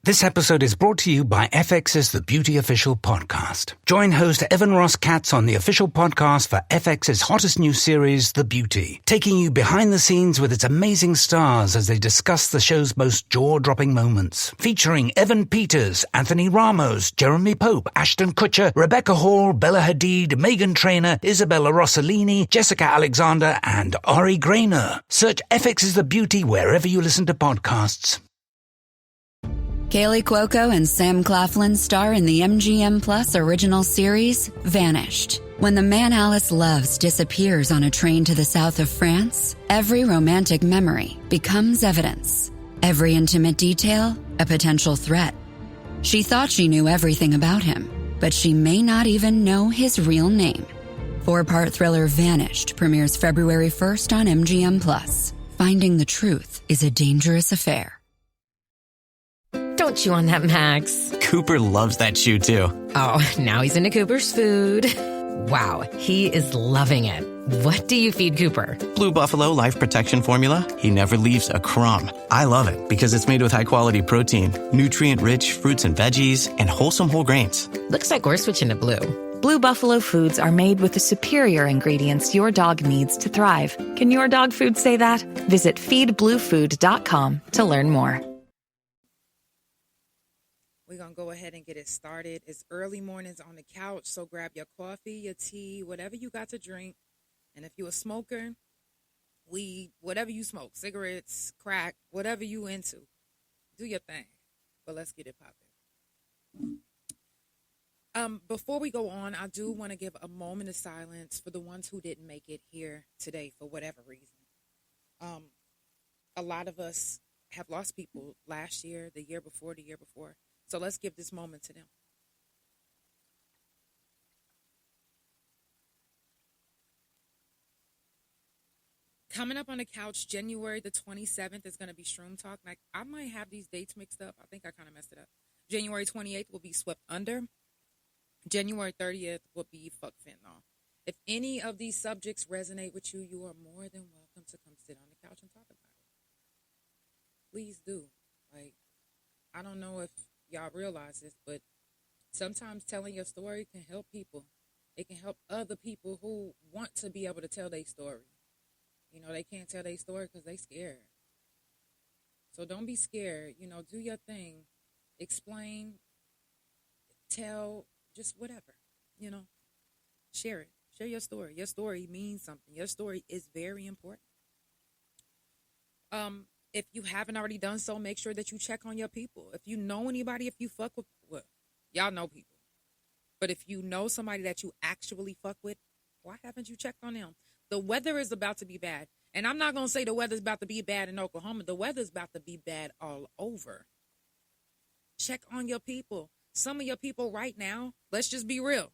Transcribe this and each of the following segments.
This episode is brought to you by FX's The Beauty Official Podcast. Join host Evan Ross Katz on the official podcast for FX's hottest new series, The Beauty, taking you behind the scenes with its amazing stars as they discuss the show's most jaw-dropping moments. Featuring Evan Peters, Anthony Ramos, Jeremy Pope, Ashton Kutcher, Rebecca Hall, Bella Hadid, Megan Trainor, Isabella Rossellini, Jessica Alexander, and Ari Grainer. Search FX's The Beauty wherever you listen to podcasts. Kaylee Cuoco and Sam Claflin star in the MGM Plus original series, Vanished. When the man Alice loves disappears on a train to the south of France, every romantic memory becomes evidence. Every intimate detail, a potential threat. She thought she knew everything about him, but she may not even know his real name. 4-part thriller Vanished premieres February 1st on MGM Plus. Finding the truth is a dangerous affair. Don't chew on that, Max. Cooper loves that chew, too. Oh, now he's into Cooper's food. Wow, he is loving it. What do you feed Cooper? Blue Buffalo Life Protection Formula. He never leaves a crumb. I love it because it's made with high-quality protein, nutrient-rich fruits and veggies, and wholesome whole grains. Looks like we're switching to Blue. Blue Buffalo foods are made with the superior ingredients your dog needs to thrive. Can your dog food say that? Visit feedbluefood.com to learn more. We're going to go ahead and get it started. It's early mornings on the couch, so grab your coffee, your tea, whatever you got to drink. And if you're a smoker, weed, whatever you smoke, cigarettes, crack, whatever you into, do your thing. But let's get it popping. Before we go on, I do want to give a moment of silence for the ones who didn't make it here today for whatever reason. A lot of us have lost people last year, the year before, the year before. So let's give this moment to them. Coming up on the couch, January the 27th is going to be Shroom Talk. Like, I might have these dates mixed up. I think I kind of messed it up. January 28th will be Swept Under. January 30th will be Fuck Fentanyl. If any of these subjects resonate with you, you are more than welcome to come sit on the couch and talk about it. Please do. Like, I don't know if y'all realize this, but sometimes telling your story can help people. It can help other people who want to be able to tell their story. You know, they can't tell their story because they scared. So don't be scared. You know, do your thing. Explain. Tell. Just whatever. You know. Share it. Share your story. Your story means something. Your story is very important. If you haven't already done so, make sure that you check on your people. If you know anybody, if you fuck with, well, y'all know people. But if you know somebody that you actually fuck with, why haven't you checked on them? The weather is about to be bad. And I'm not going to say the weather's about to be bad in Oklahoma. The weather's about to be bad all over. Check on your people. Some of your people right now, let's just be real.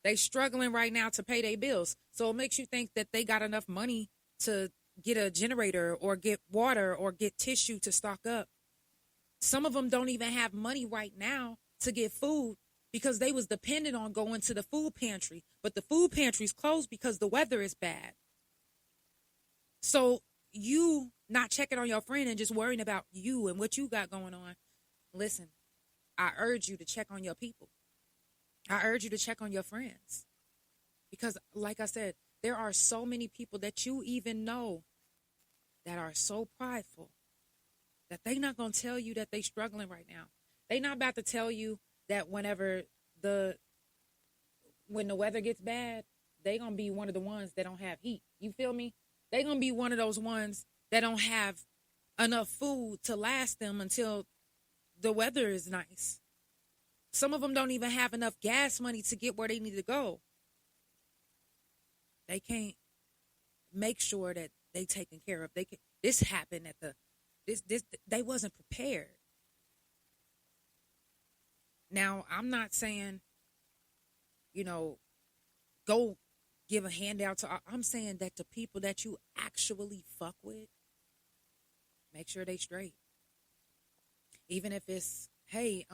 They struggling right now to pay their bills. So it makes you think that they got enough money to get a generator or get water or get tissue to stock up. Some of them don't even have money right now to get food because they was dependent on going to the food pantry. But the food pantry's closed because the weather is bad. So you not checking on your friend and just worrying about you and what you got going on. Listen, I urge you to check on your people. I urge you to check on your friends. Because like I said, there are so many people that you even know that are so prideful that they not going to tell you that they struggling right now. They not about to tell you that when the weather gets bad, they going to be one of the ones that don't have heat. You feel me? They going to be one of those ones that don't have enough food to last them until the weather is nice. Some of them don't even have enough gas money to get where they need to go. They can't make sure that they taken care of. This happened they wasn't prepared. Now, I'm not saying, you know, go give a handout to, I'm saying that the people that you actually fuck with, make sure they straight. Even if it's, hey,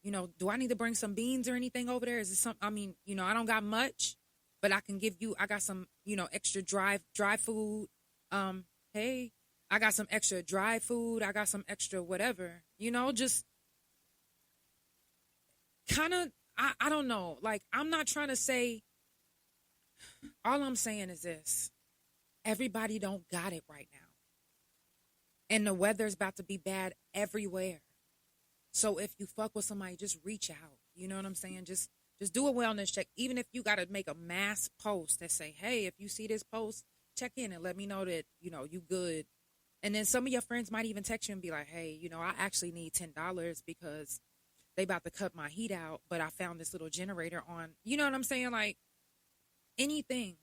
you know, do I need to bring some beans or anything over there? Is it something, I mean, you know, I don't got much, but I can give you, I got some, you know, extra dry food. Hey, I got some extra dry food. I got some extra whatever, you know, just kind of, I don't know. Like, I'm not trying to say, all I'm saying is this. Everybody don't got it right now. And the weather's about to be bad everywhere. So if you fuck with somebody, just reach out. You know what I'm saying? Just do a wellness check. Even if you got to make a mass post that say, hey, if you see this post, check in and let me know that, you know, you good. And then some of your friends might even text you and be like, hey, you know, I actually need $10 because they about to cut my heat out, but I found this little generator on, you know what I'm saying? Like, anything.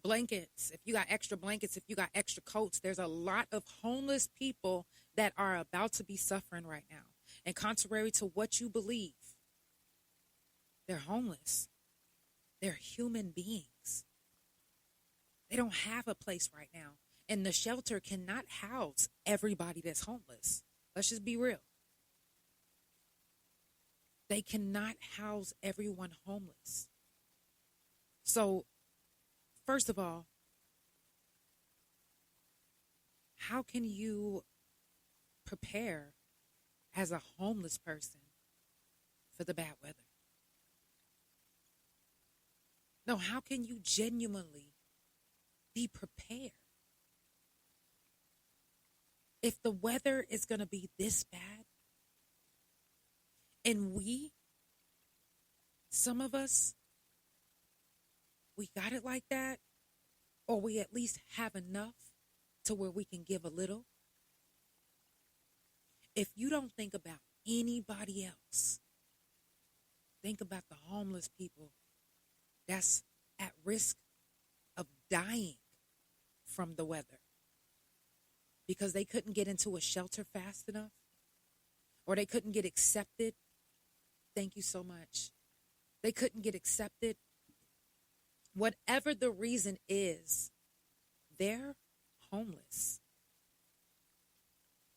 Blankets, if you got extra blankets, if you got extra coats, there's a lot of homeless people that are about to be suffering right now. And contrary to what you believe, they're homeless. They're human beings. They don't have a place right now. And the shelter cannot house everybody that's homeless. Let's just be real. They cannot house everyone homeless. So, first of all, how can you prepare as a homeless person for the bad weather? No, how can you genuinely be prepared? If the weather is going to be this bad, and some of us, we got it like that, or we at least have enough to where we can give a little. If you don't think about anybody else, think about the homeless people that's at risk of dying from the weather because they couldn't get into a shelter fast enough, or they couldn't get accepted. Thank you so much. They couldn't get accepted. Whatever the reason is, they're homeless.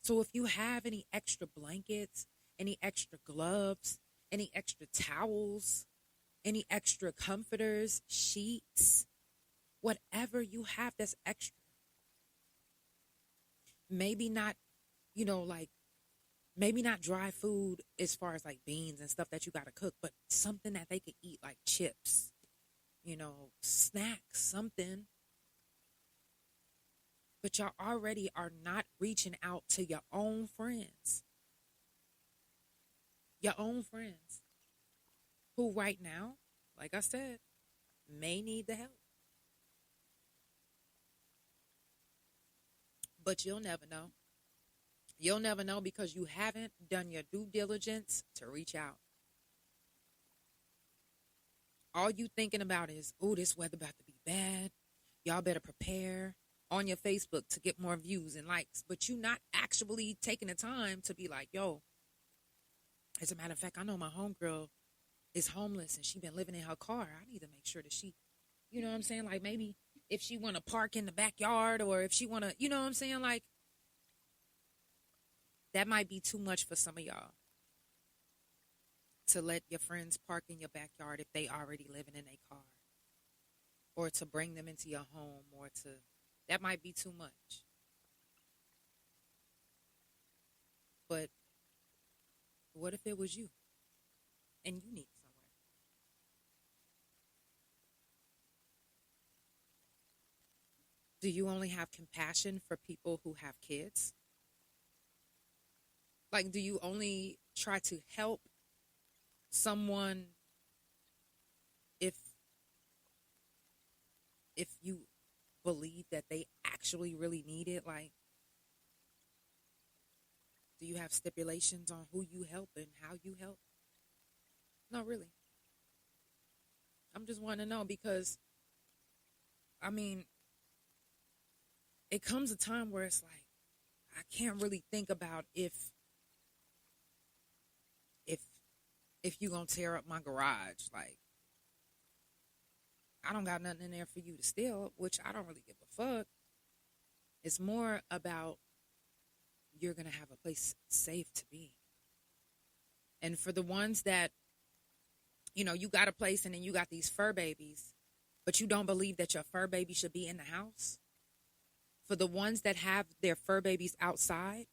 So if you have any extra blankets, any extra gloves, any extra towels, any extra comforters, sheets, whatever you have that's extra. Maybe not, maybe not dry food as far as like beans and stuff that you got to cook, but something that they could eat like chips, snacks, something. But y'all already are not reaching out to your own friends. Your own friends who right now, like I said, may need the help. But you'll never know. You'll never know because you haven't done your due diligence to reach out. All you thinking about is, oh, this weather about to be bad. Y'all better prepare on your Facebook to get more views and likes. But you not actually taking the time to be like, yo, as a matter of fact, I know my homegirl is homeless and she been living in her car. I need to make sure that she, you know what I'm saying? Like maybe if she want to park in the backyard or if she want to, you know what I'm saying? Like that might be too much for some of y'all to let your friends park in your backyard if they already living in a car, or to bring them into your home, or to, that might be too much. But what if it was you and you need somewhere? Do you only have compassion for people who have kids? Like, do you only try to help someone if you believe that they actually really need it? Like, do you have stipulations on who you help and how you help? No, really. I'm just wanting to know because, I mean, it comes a time where it's like, I can't really think about if you're going to tear up my garage. Like, I don't got nothing in there for you to steal, which I don't really give a fuck. It's more about you're going to have a place safe to be. And for the ones that, you got a place and then you got these fur babies, but you don't believe that your fur baby should be in the house. For the ones that have their fur babies outside,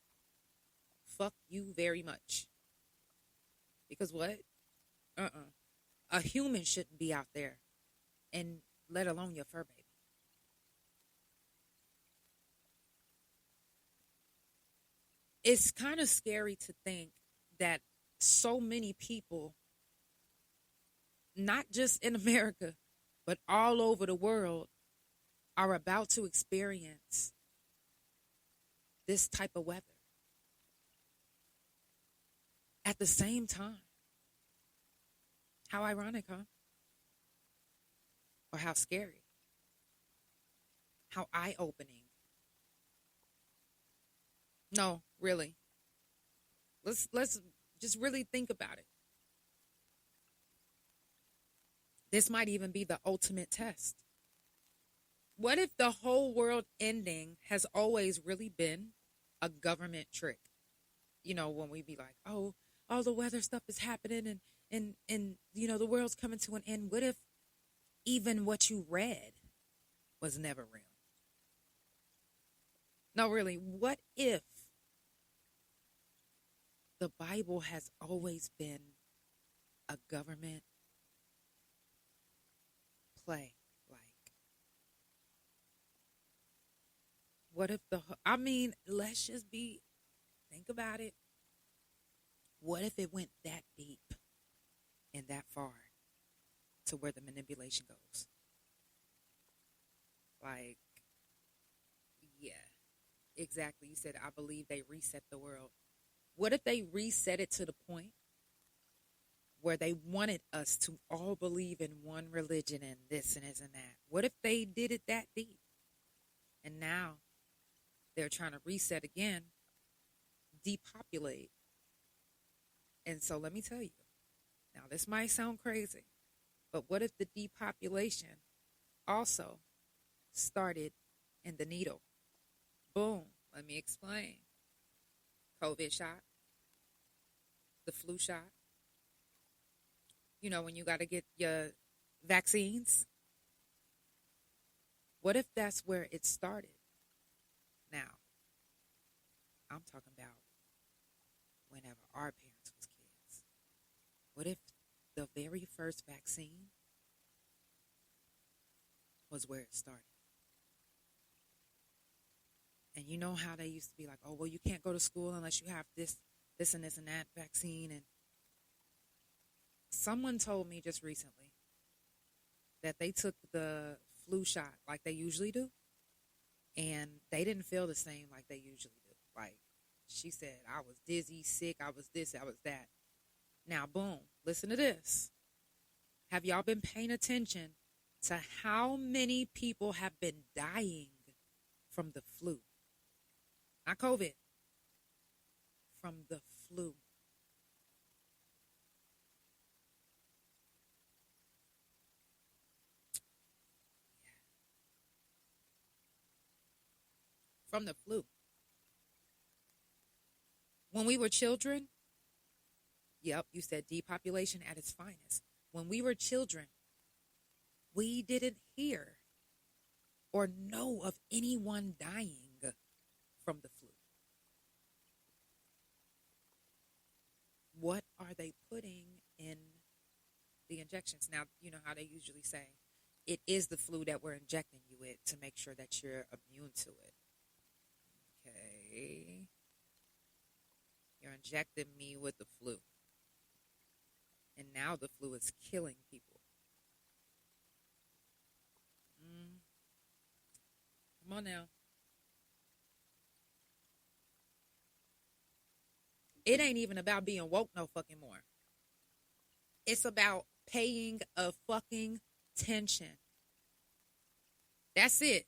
fuck you very much. Because what? A human shouldn't be out there, and let alone your fur baby. It's kind of scary to think that so many people, not just in America, but all over the world, are about to experience this type of weather at the same time. How ironic, huh? Or how scary? How eye-opening? No, really. Let's just really think about it. This might even be the ultimate test. What if the whole world ending has always really been a government trick? You know, when we be like, oh, all the weather stuff is happening and you know, the world's coming to an end. What if even what you read was never real? No, really, what if the Bible has always been a government play? What if let's just think about it. What if it went that deep and that far to where the manipulation goes? Like, yeah, exactly. You said, I believe they reset the world. What if they reset it to the point where they wanted us to all believe in one religion and this and that? What if they did it that deep? And now they're trying to reset again, depopulate. And so let me tell you, now this might sound crazy, but what if the depopulation also started in the needle? Boom. Let me explain. COVID shot, the flu shot. You know, when you got to get your vaccines. What if that's where it started? Now, I'm talking about whenever our parents was kids. What if the very first vaccine was where it started? And you know how they used to be like, oh, well, you can't go to school unless you have this and that vaccine. And someone told me just recently that they took the flu shot like they usually do. And they didn't feel the same like they usually do. Like, she said, I was dizzy, sick, I was this, I was that. Now, boom, listen to this. Have y'all been paying attention to how many people have been dying from the flu? Not COVID. From the flu. From the flu. When we were children, yep, you said depopulation at its finest. When we were children, we didn't hear or know of anyone dying from the flu. What are they putting in the injections? Now, you know how they usually say, it is the flu that we're injecting you with to make sure that you're immune to it. Okay. You're injecting me with the flu. And now the flu is killing people. Come on now. It ain't even about being woke no fucking more. It's about paying a fucking attention. That's it.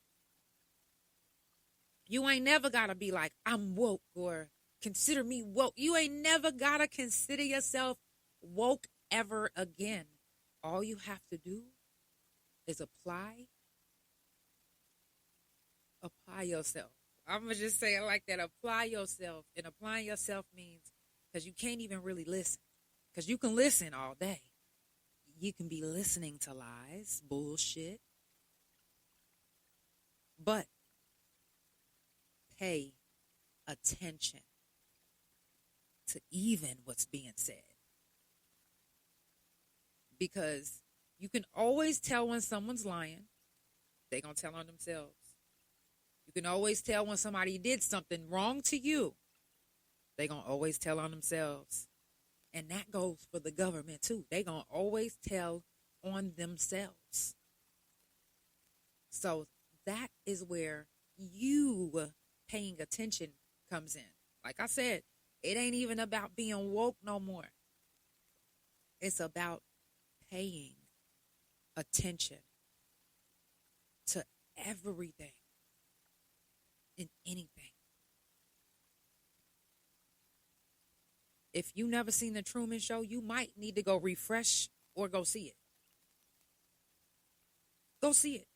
You ain't never got to be like, I'm woke or consider me woke. You ain't never got to consider yourself woke ever again. All you have to do is apply yourself. I'm going to just say it like that. Apply yourself. And applying yourself means, because you can't even really listen. Because you can listen all day. You can be listening to lies, bullshit. But pay attention to even what's being said. because you can always tell when someone's lying. They're going to tell on themselves. You can always tell when somebody did something wrong to you. They're going to always tell on themselves. And that goes for the government, too. They're going to always tell on themselves. So that is where you paying attention comes in. Like I said, it ain't even about being woke no more. It's about paying attention to everything and anything. If you never seen the Truman Show, you might need to go refresh or go see it. Go see it.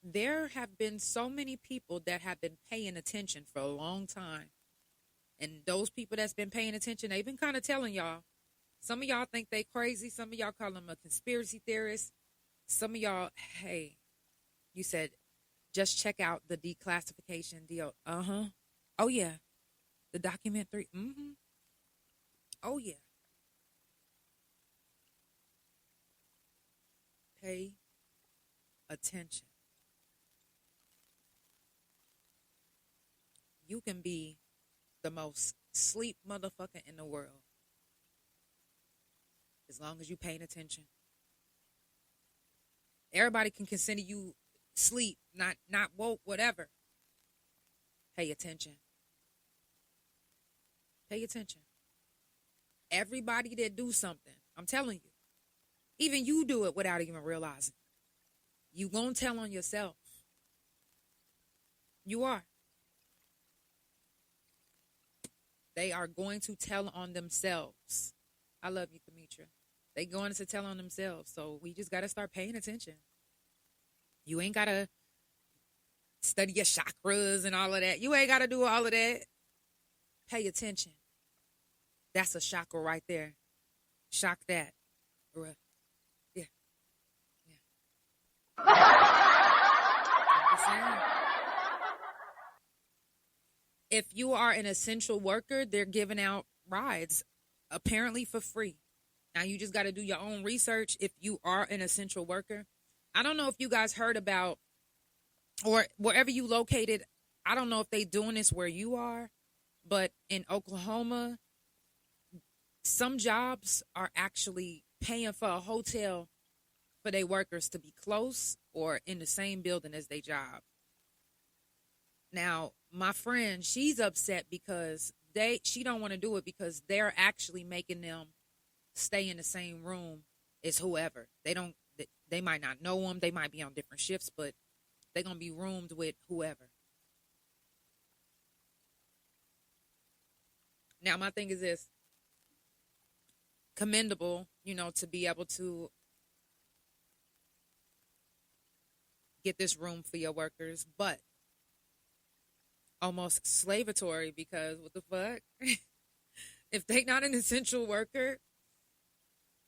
There have been so many people that have been paying attention for a long time. And those people that's been paying attention, they've been kind of telling y'all. Some of y'all think they crazy. Some of y'all call them a conspiracy theorist. Some of y'all, hey, you said, just check out the declassification deal. Oh, yeah. The documentary. Oh, yeah. Pay attention. You can be the most sleep motherfucker in the world as long as you paying attention. Everybody can consider you sleep, not woke, whatever. Pay attention. Pay attention. Everybody that do something, I'm telling you, even you do it without even realizing. You gonna tell on yourself. You are. They are going to tell on themselves. I love you, Demetra. They going to tell on themselves. So we just got to start paying attention. You ain't got to study your chakras and all of that. You ain't got to do all of that. Pay attention. That's a chakra right there. Shock that. Yeah. I'm just saying. If you are an essential worker, they're giving out rides, apparently for free. Now, you just got to do your own research if you are an essential worker. I don't know if you guys heard about, or wherever you located, I don't know if they doing this where you are, but in Oklahoma, some jobs are actually paying for a hotel for their workers to be close or in the same building as their job. Now, my friend, she's upset because she don't want to do it because they're actually making them stay in the same room as whoever. They might not know them. They might be on different shifts, but they're going to be roomed with whoever. Now, my thing is this. Commendable, to be able to get this room for your workers, but almost slavatory because what the fuck? If they not an essential worker,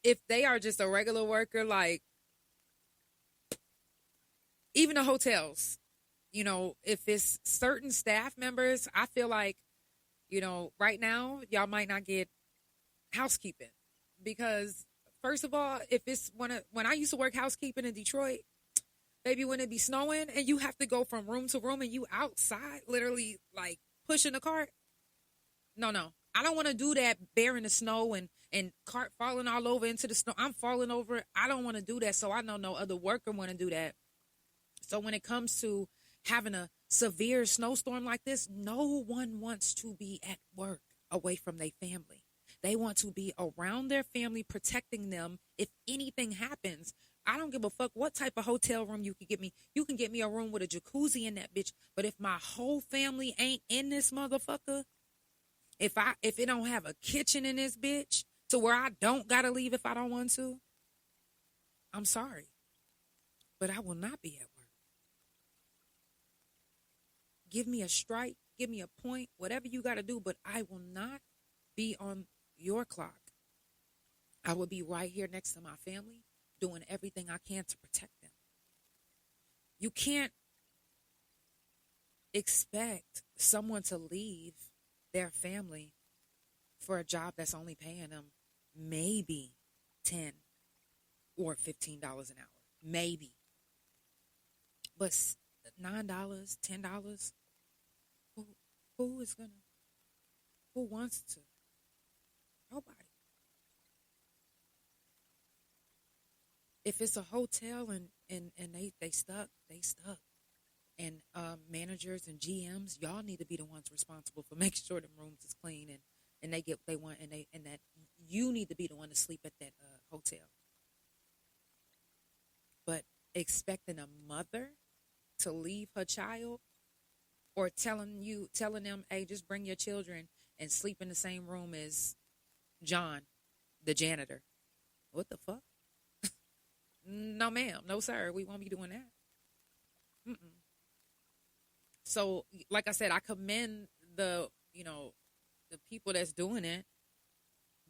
if they are just a regular worker, like even the hotels, if it's certain staff members, I feel like, right now y'all might not get housekeeping because first of all, if it's when I used to work housekeeping in Detroit, baby, when it be snowing and you have to go from room to room and you outside literally like pushing a cart. No. I don't want to do that bearing the snow and cart falling all over into the snow. I'm falling over. I don't want to do that. So I know no other worker want to do that. So when it comes to having a severe snowstorm like this, no one wants to be at work away from their family. They want to be around their family, protecting them if anything happens. I don't give a fuck what type of hotel room you can get me. You can get me a room with a jacuzzi in that bitch. But if my whole family ain't in this motherfucker, if it don't have a kitchen in this bitch to where I don't gotta leave if I don't want to, I'm sorry. But I will not be at work. Give me a strike, give me a point, whatever you gotta do, but I will not be on your clock. I will be right here next to my family, doing everything I can to protect them. You can't expect someone to leave their family for a job that's only paying them maybe $10 or $15 an hour. Maybe. But $9, $10, who wants to? Nobody. If it's a hotel and they stuck. And managers and GMs, y'all need to be the ones responsible for making sure the rooms is clean and they get what they want, and that you need to be the one to sleep at that hotel. But expecting a mother to leave her child, or telling them, hey, just bring your children and sleep in the same room as John, the janitor. What the fuck? No, ma'am. No, sir. We won't be doing that. Mm-mm. So, like I said, I commend the people that's doing it,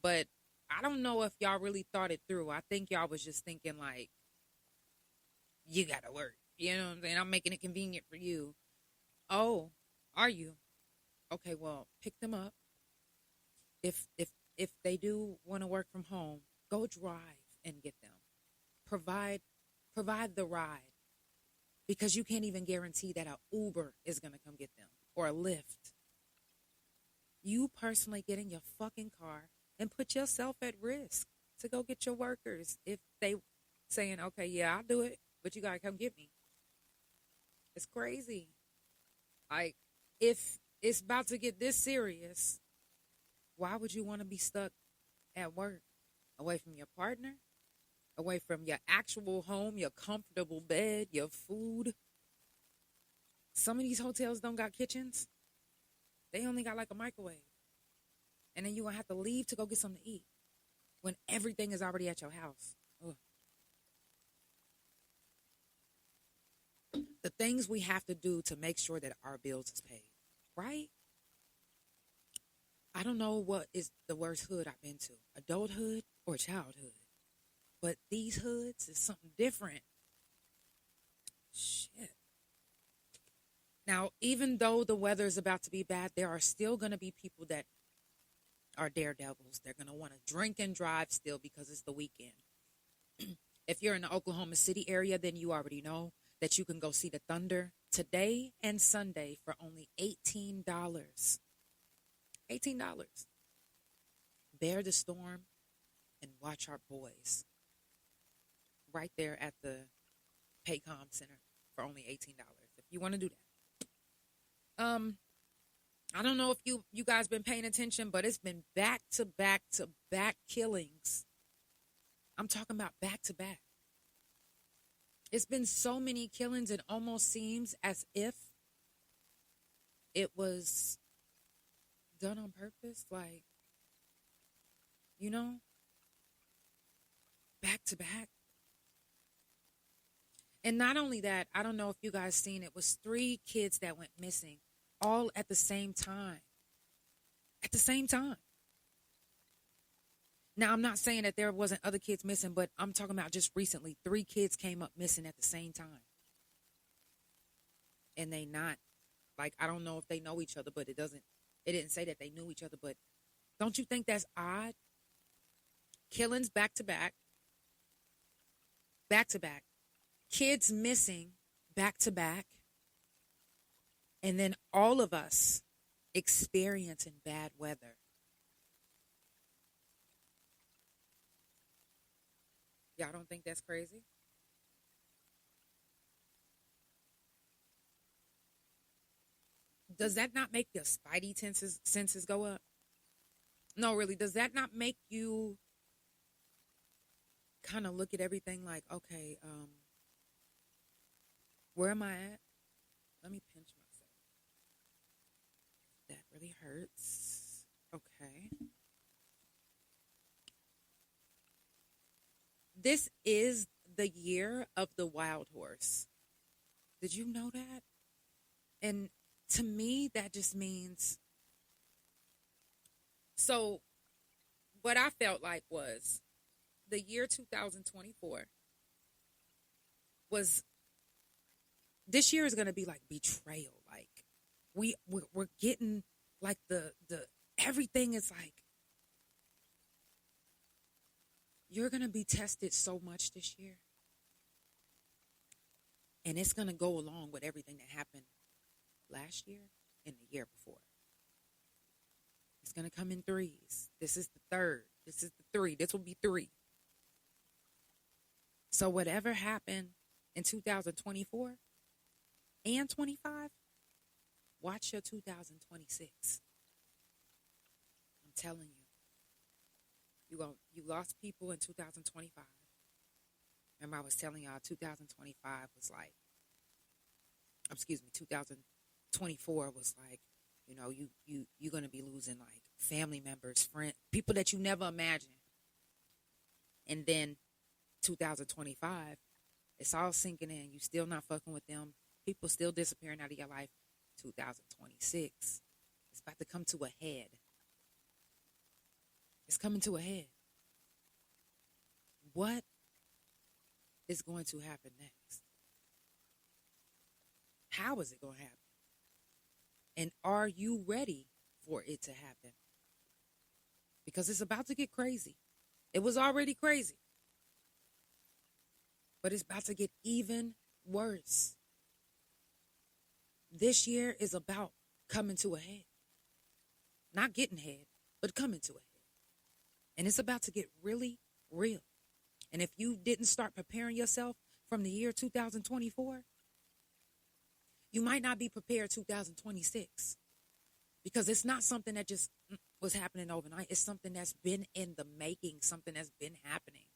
but I don't know if y'all really thought it through. I think y'all was just thinking like, you gotta work. You know what I'm saying? I'm making it convenient for you. Oh, are you? Okay, well, pick them up. If they do want to work from home, go drive and get them. Provide the ride. Because you can't even guarantee that an Uber is going to come get them, or a Lyft. You personally get in your fucking car and put yourself at risk to go get your workers if they saying, okay, yeah, I'll do it, but you got to come get me. It's crazy. Like, if it's about to get this serious, why would you want to be stuck at work, away from your partner? Away from your actual home, your comfortable bed, your food. Some of these hotels don't got kitchens. They only got like a microwave. And then you're going to have to leave to go get something to eat when everything is already at your house. Ugh. The things we have to do to make sure that our bills is paid, right? I don't know what is the worst hood I've been to, adulthood or childhood. But these hoods is something different. Shit. Now, even though the weather is about to be bad, there are still going to be people that are daredevils. They're going to want to drink and drive still because it's the weekend. If you're in the Oklahoma City area, then you already know that you can go see the Thunder today and Sunday for only $18. $18. Bear the storm and watch our boys. Right there at the Paycom Center for only $18 if you want to do that. I don't know if you guys been paying attention, but it's been back to back killings. I'm talking about back to back. It's been so many killings, it almost seems as if it was done on purpose, like, back to back. And not only that, I don't know if you guys seen it, was 3 kids that went missing all at the same time. At the same time. Now, I'm not saying that there wasn't other kids missing, but I'm talking about just recently. 3 kids came up missing at the same time. And they not, like, I don't know if they know each other, but it didn't say that they knew each other. But don't you think that's odd? Killings back to back. Back to back. Kids missing back to back. And then all of us experiencing bad weather. Y'all don't think that's crazy? Does that not make your spidey senses go up? No, really. Does that not make you kind of look at everything like, okay, where am I at? Let me pinch myself. That really hurts. Okay. This is the year of the wild horse. Did you know that? And to me, that just means, so what I felt like was the year 2024 was, this year is going to be like betrayal. Like we're getting like the everything is like, You're going to be tested so much this year. And it's going to go along with everything that happened last year and the year before. It's going to come in threes. This is the third. This is the three. This will be three. So whatever happened in 2024 and 25, watch your 2026. I'm telling you. You lost people in 2025. Remember I was telling y'all 2025 was like, 2024 was like, you know, you're going to be losing like family members, friends, people that you never imagined. And then 2025, it's all sinking in. You still not fucking with them. People still disappearing out of your life. 2026, it's about to come to a head. It's coming to a head. What is going to happen next? How is it going to happen? And are you ready for it to happen? Because it's about to get crazy. It was already crazy. But it's about to get even worse. This year is about coming to a head. Not getting head, but coming to a head. And it's about to get really real. And if you didn't start preparing yourself from the year 2024, you might not be prepared 2026. Because it's not something that just was happening overnight. It's something that's been in the making, something that's been happening.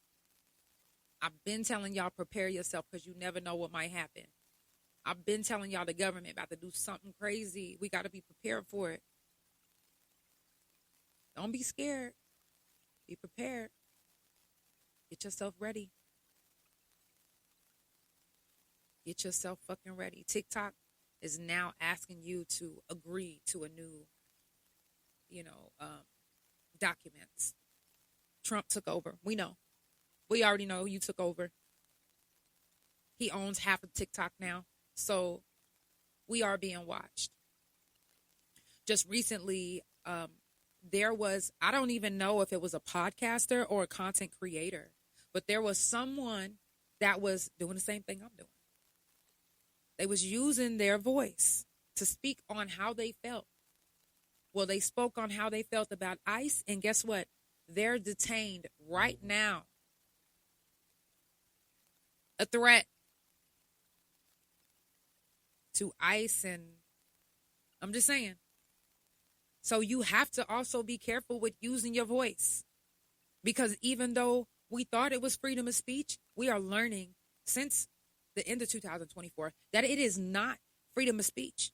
I've been telling y'all prepare yourself because you never know what might happen. I've been telling y'all the government about to do something crazy. We got to be prepared for it. Don't be scared. Be prepared. Get yourself ready. Get yourself fucking ready. TikTok is now asking you to agree to a new, documents. Trump took over. We know. We already know you took over. He owns half of TikTok now. So we are being watched. Just recently, there was, I don't even know if it was a podcaster or a content creator, but there was someone that was doing the same thing I'm doing. They was using their voice to speak on how they felt. Well, they spoke on how they felt about ICE, and guess what? They're detained right now. A threat to ICE, and I'm just saying. So you have to also be careful with using your voice, because even though we thought it was freedom of speech, we are learning since the end of 2024 that it is not freedom of speech.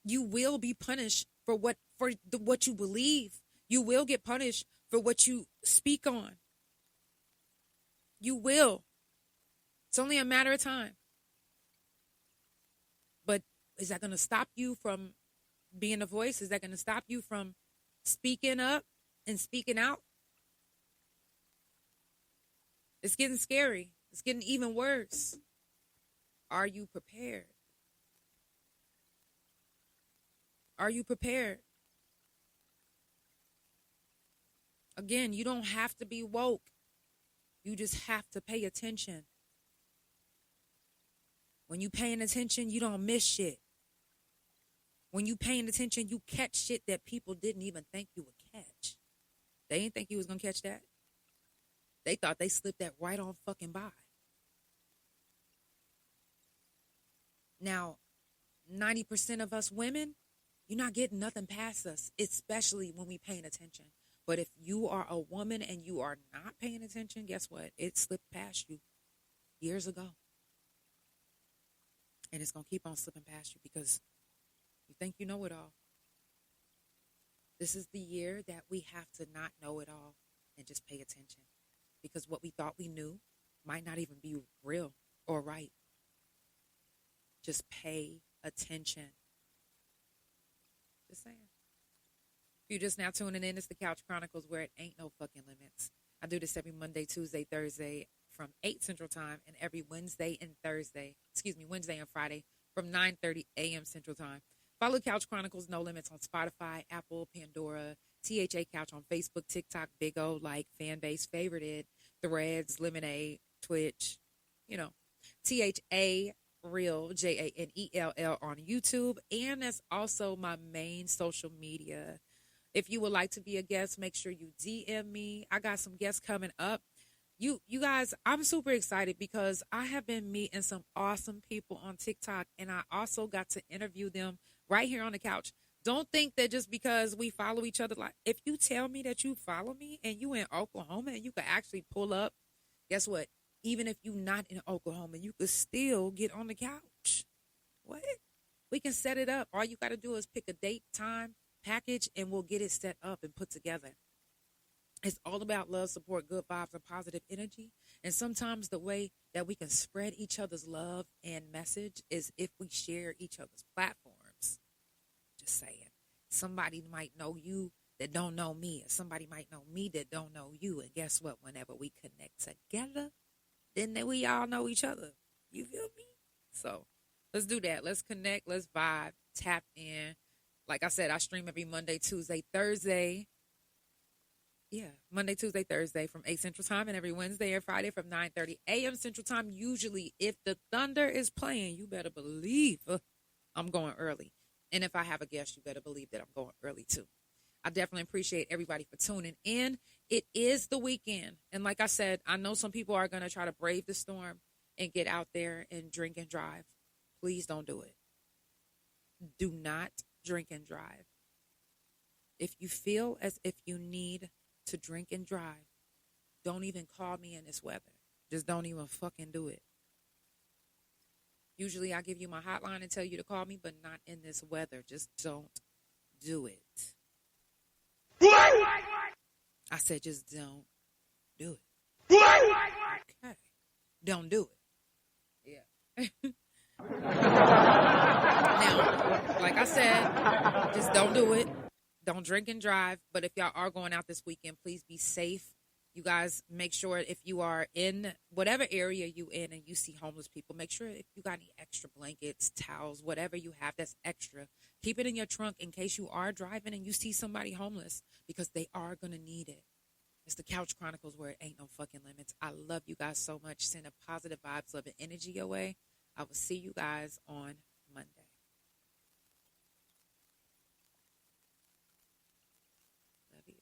You will be punished for what you believe. You will get punished for what you speak on. You will. It's only a matter of time. But is that going to stop you from being a voice? Is that going to stop you from speaking up and speaking out? It's getting scary. It's getting even worse. Are you prepared? Are you prepared? Again, you don't have to be woke. You just have to pay attention. When you paying attention, you don't miss shit. When you paying attention, you catch shit that people didn't even think you would catch. They didn't think you was going to catch that. They thought they slipped that right on fucking by. Now, 90% of us women, you're not getting nothing past us, especially when we paying attention. But if you are a woman and you are not paying attention, guess what? It slipped past you years ago. And it's going to keep on slipping past you because you think you know it all. This is the year that we have to not know it all and just pay attention. Because what we thought we knew might not even be real or right. Just pay attention. Just saying. If you're just now tuning in, it's the Couch Chronicles, where it ain't no fucking limits. I do this every Monday, Tuesday, Thursday from 8 Central Time, and every Wednesday and Friday from 9:30 a.m. Central Time. Follow Couch Chronicles No Limits on Spotify, Apple, Pandora, THA Couch on Facebook, TikTok, Big O, like, Fanbase, Favorited, Threads, Lemonade, Twitch, THA Real, JANELL on YouTube. And that's also my main social media. If you would like to be a guest, make sure you DM me. I got some guests coming up. You guys, I'm super excited because I have been meeting some awesome people on TikTok, and I also got to interview them right here on the couch. Don't think that just because we follow each other, like, if you tell me that you follow me and you in Oklahoma and you could actually pull up, guess what? Even if you're not in Oklahoma, you could still get on the couch. What? We can set it up. All you got to do is pick a date, time, package, and we'll get it set up and put together. It's all about love, support, good vibes, and positive energy. And sometimes the way that we can spread each other's love and message is if we share each other's platforms. Just saying. Somebody might know you that don't know me, and somebody might know me that don't know you. And guess what? Whenever we connect together, then we all know each other. You feel me? So let's do that. Let's connect. Let's vibe. Tap in. Like I said, I stream every Monday, Tuesday, Thursday. Yeah, Monday, Tuesday, Thursday from 8 Central Time, and every Wednesday and Friday from 9:30 a.m. Central Time. Usually, if the thunder is playing, you better believe I'm going early. And if I have a guest, you better believe that I'm going early too. I definitely appreciate everybody for tuning in. It is the weekend. And like I said, I know some people are going to try to brave the storm and get out there and drink and drive. Please don't do it. Do not drink and drive. If you feel as if you need to drink and drive, don't even call me in this weather. Just don't even fucking do it. Usually I give you my hotline and tell you to call me, but not in this weather. Just don't do it. I said just don't do it. Okay. Don't do it. Yeah. Now, like I said, just don't do it. Don't drink and drive. But if y'all are going out this weekend, please be safe. You guys, make sure if you are in whatever area you in and you see homeless people, make sure if you got any extra blankets, towels, whatever you have that's extra, keep it in your trunk in case you are driving and you see somebody homeless, because they are going to need it. It's the Couch Chronicles, where it ain't no fucking limits. I love you guys so much. Send a positive vibes, love, and energy your way. I will see you guys on Monday. Love you.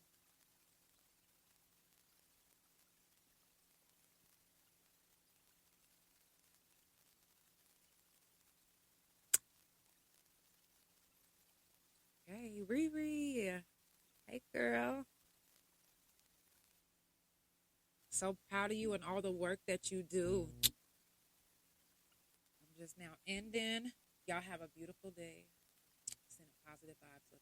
Hey, Riri. Hey, girl. So proud of you and all the work that you do. I'm just now ending. Y'all have a beautiful day. Send positive vibes.